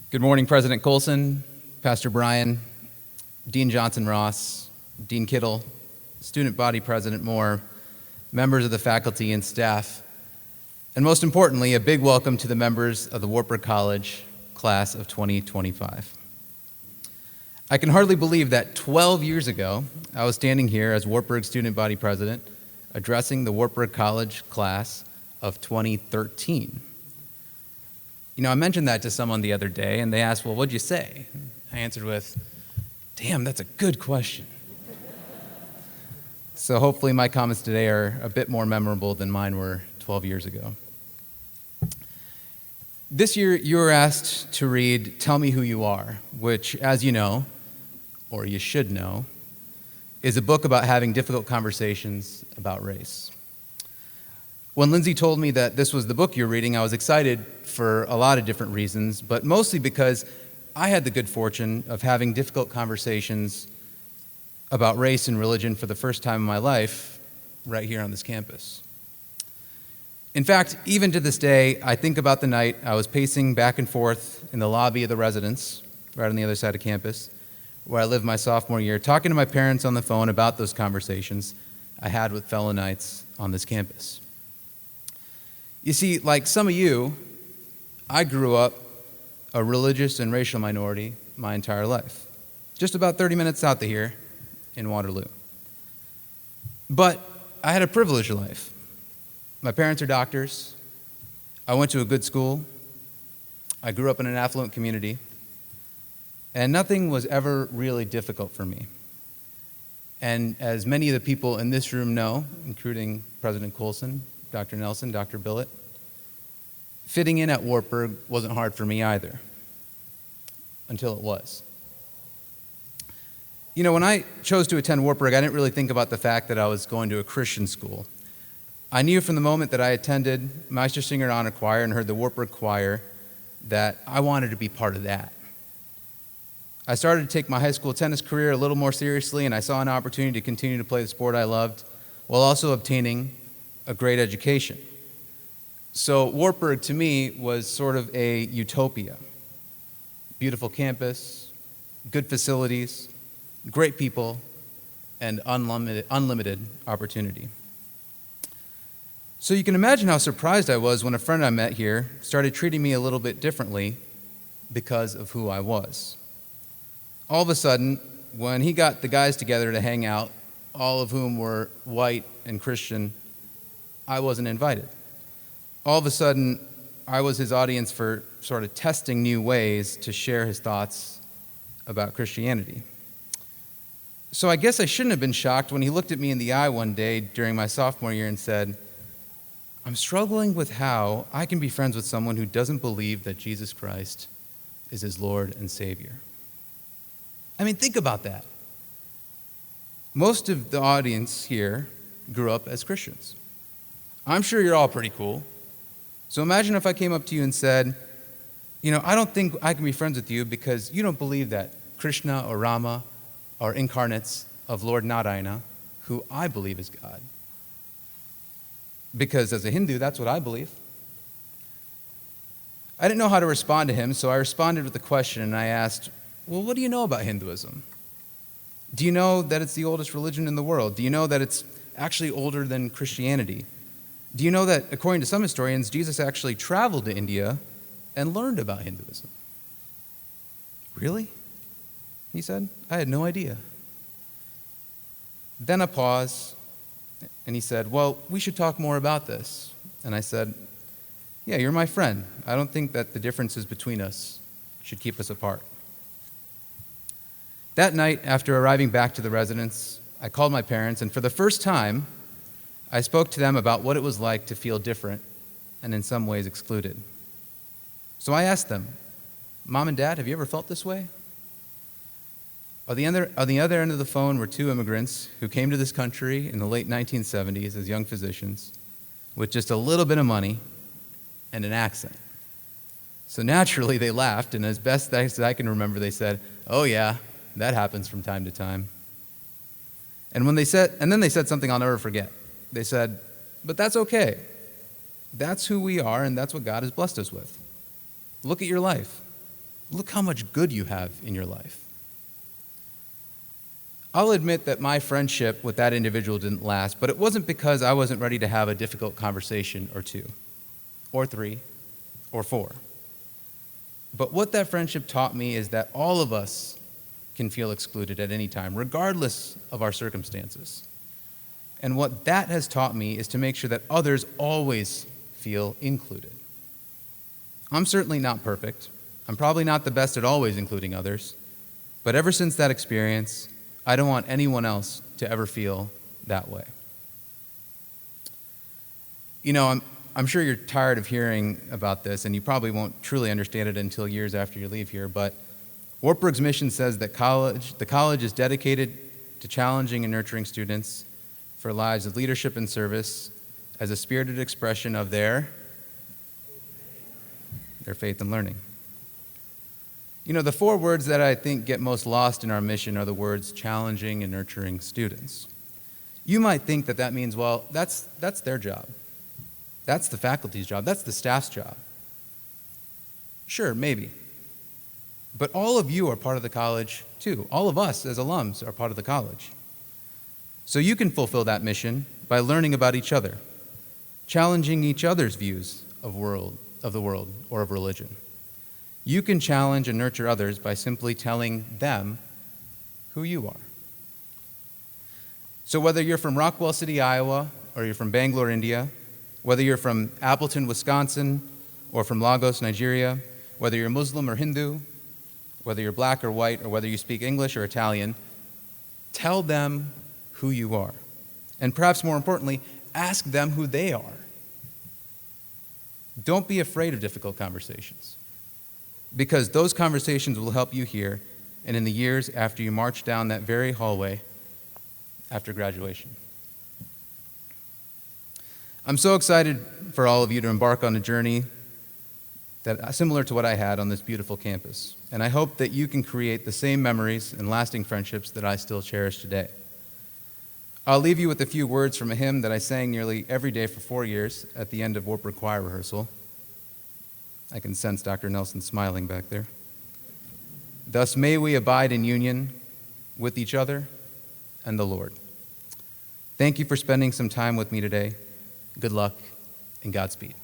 Good morning, President Colson, Pastor Brian, Dean Johnson-Ross, Dean Kittle, Student Body President Moore, members of the faculty and staff, and most importantly, a big welcome to the members of the Wartburg College class of 2025. I can hardly believe that 12 years ago, I was standing here as Wartburg Student Body President, addressing the Wartburg College class of 2013. You know, I mentioned that to someone the other day, and they asked, well, what'd you say? I answered with, damn, that's a good question. So hopefully my comments today are a bit more memorable than mine were 12 years ago. This year, you were asked to read Tell Me Who You Are, which, as you know, or you should know, is a book about having difficult conversations about race. When Lindsay told me that this was the book you're reading, I was excited for a lot of different reasons, but mostly because I had the good fortune of having difficult conversations about race and religion for the first time in my life right here on this campus. In fact, even to this day, I think about the night I was pacing back and forth in the lobby of the residence, right on the other side of campus, where I lived my sophomore year, talking to my parents on the phone about those conversations I had with fellow Knights on this campus. You see, like some of you, I grew up a religious and racial minority my entire life, just about 30 minutes south of here in Waterloo. But I had a privileged life. My parents are doctors. I went to a good school. I grew up in an affluent community. And nothing was ever really difficult for me. And as many of the people in this room know, including President Colson, Dr. Nelson, Dr. Billett, fitting in at Wartburg wasn't hard for me either, until it was. You know, when I chose to attend Wartburg, I didn't really think about the fact that I was going to a Christian school. I knew from the moment that I attended Meistersinger Honor Choir and heard the Wartburg Choir that I wanted to be part of that. I started to take my high school tennis career a little more seriously, and I saw an opportunity to continue to play the sport I loved while also obtaining a great education. So Wartburg, to me, was sort of a utopia. Beautiful campus, good facilities, great people, and unlimited opportunity. So you can imagine how surprised I was when a friend I met here started treating me a little bit differently because of who I was. All of a sudden, when he got the guys together to hang out, all of whom were white and Christian, I wasn't invited. All of a sudden, I was his audience for sort of testing new ways to share his thoughts about Christianity. So I guess I shouldn't have been shocked when he looked at me in the eye one day during my sophomore year and said, I'm struggling with how I can be friends with someone who doesn't believe that Jesus Christ is his Lord and Savior. I mean, think about that. Most of the audience here grew up as Christians. I'm sure you're all pretty cool. So imagine if I came up to you and said, you know, I don't think I can be friends with you because you don't believe that Krishna or Rama are incarnates of Lord Narayana, who I believe is God. Because as a Hindu, that's what I believe. I didn't know how to respond to him, so I responded with a question, and I asked, well, what do you know about Hinduism? Do you know that it's the oldest religion in the world? Do you know that it's actually older than Christianity? Do you know that, according to some historians, Jesus actually traveled to India and learned about Hinduism? Really? He said. I had no idea. Then a pause, and he said, well, we should talk more about this. And I said, yeah, you're my friend. I don't think that the differences between us should keep us apart. That night, after arriving back to the residence, I called my parents, and for the first time, I spoke to them about what it was like to feel different and in some ways excluded. So I asked them, Mom and Dad, have you ever felt this way? On the other end of the phone were two immigrants who came to this country in the late 1970s as young physicians with just a little bit of money and an accent. So naturally they laughed, and as best as I can remember, they said, oh yeah, that happens from time to time. And then they said something I'll never forget. They said, but that's okay. That's who we are, and that's what God has blessed us with. Look at your life. look how much good you have in your life. I'll admit that my friendship with that individual didn't last, but it wasn't because I wasn't ready to have a difficult conversation or two, or three, or four. But what that friendship taught me is that all of us can feel excluded at any time, regardless of our circumstances. And what that has taught me is to make sure that others always feel included. I'm certainly not perfect. I'm probably not the best at always including others. But ever since that experience, I don't want anyone else to ever feel that way. You know, I'm sure you're tired of hearing about this, and you probably won't truly understand it until years after you leave here, but Wartburg's mission says that the college is dedicated to challenging and nurturing students for lives of leadership and service as a spirited expression of their faith and learning. You know, the four words that I think get most lost in our mission are the words challenging and nurturing students. You might think that that means, well, that's their job. That's the faculty's job. That's the staff's job. Sure, maybe. But all of you are part of the college, too. All of us as alums are part of the college. So you can fulfill that mission by learning about each other, challenging each other's views of the world or of religion. You can challenge and nurture others by simply telling them who you are. So whether you're from Rockwell City, Iowa, or you're from Bangalore, India, whether you're from Appleton, Wisconsin, or from Lagos, Nigeria, whether you're Muslim or Hindu, whether you're black or white, or whether you speak English or Italian, tell them who you are. And perhaps more importantly, ask them who they are. Don't be afraid of difficult conversations, because those conversations will help you here and in the years after you march down that very hallway after graduation. I'm so excited for all of you to embark on a journey similar to what I had on this beautiful campus. And I hope that you can create the same memories and lasting friendships that I still cherish today. I'll leave you with a few words from a hymn that I sang nearly every day for 4 years at the end of Wartburg Choir rehearsal. I can sense Dr. Nelson smiling back there. Thus may we abide in union with each other and the Lord. Thank you for spending some time with me today. Good luck and Godspeed.